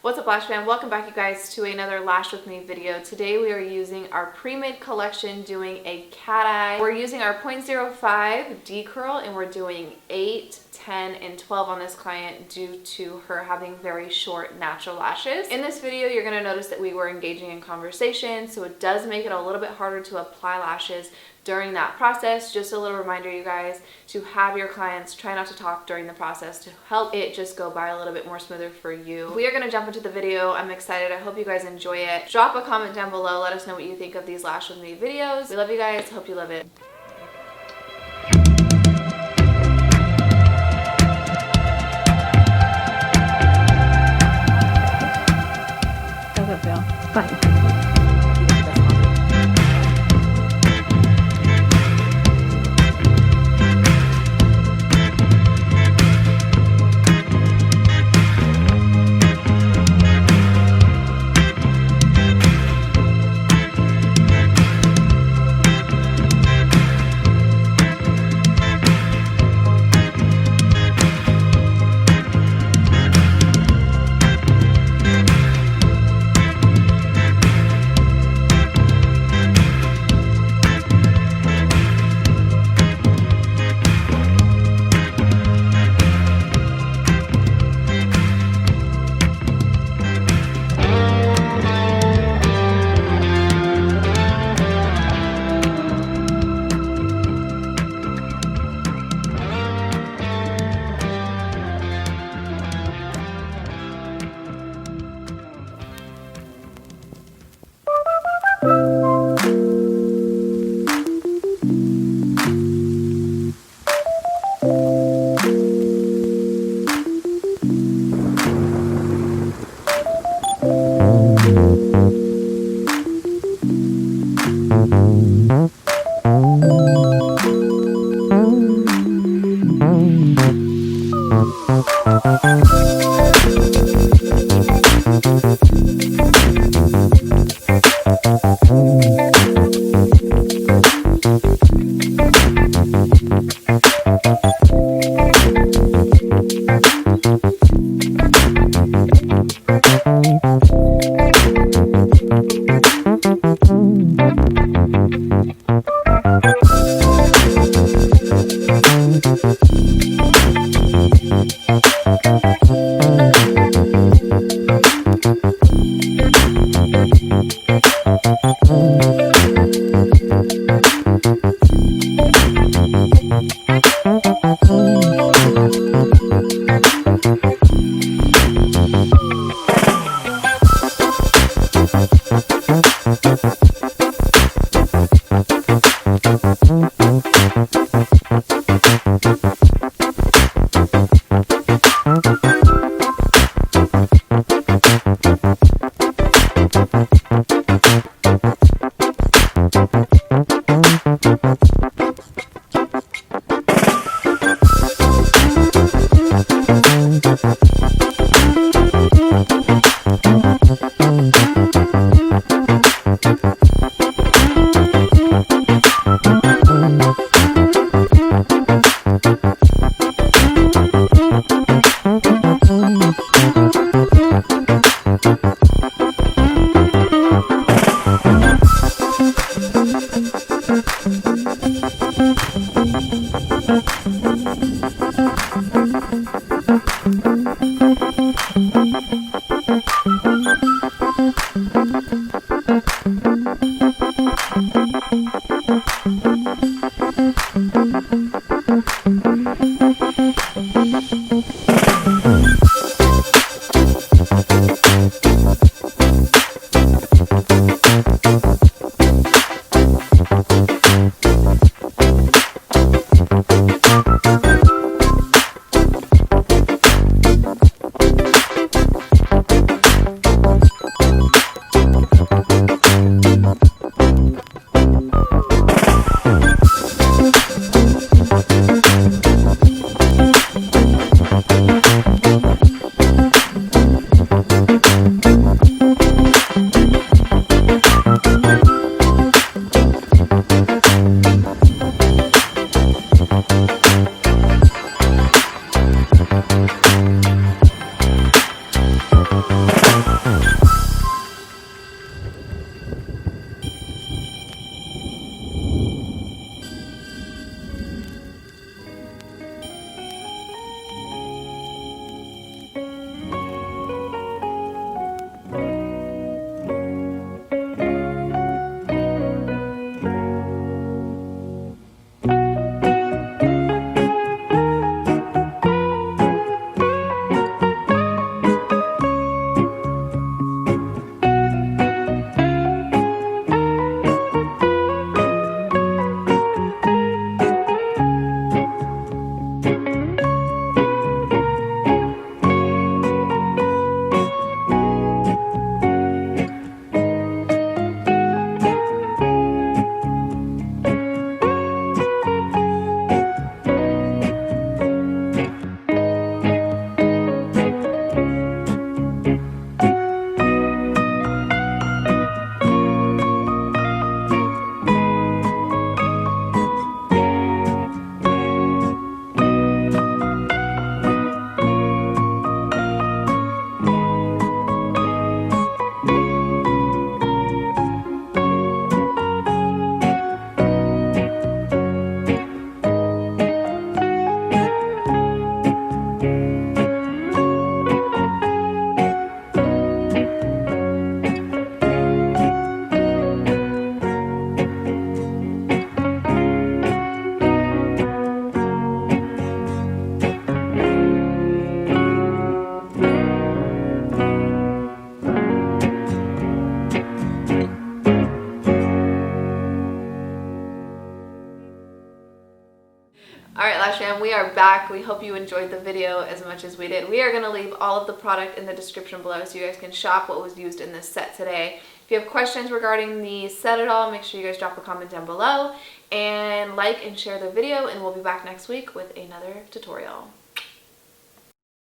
What's up, Lash fam? Welcome back, you guys, to another Lash with Me video. Today we are using our pre-made collection, doing a cat eye. We're using our 0.05 D-curl, and we're doing 8, 10, and 12 on this client due to her having very short natural lashes. In this video, you're going to notice that we were engaging in conversation, so it does make it a little bit harder to apply lashes during that process. Just a little reminder, you guys, to have your clients try not to talk during the process to help it just go by a little bit more smoother for you. We are going to jump into the video. I'm excited. I hope you guys enjoy it. Drop a comment down below. Let us know what you think of these Lash with Me videos. We love you guys. Hope you love it. How's it feel? Fine. are back. We hope you enjoyed the video as much as we did. We are going to leave all of the product in the description below so you guys can shop what was used in this set today. If you have questions regarding the set at all, make sure you guys drop a comment down below and like and share the video, and we'll be back next week with another tutorial.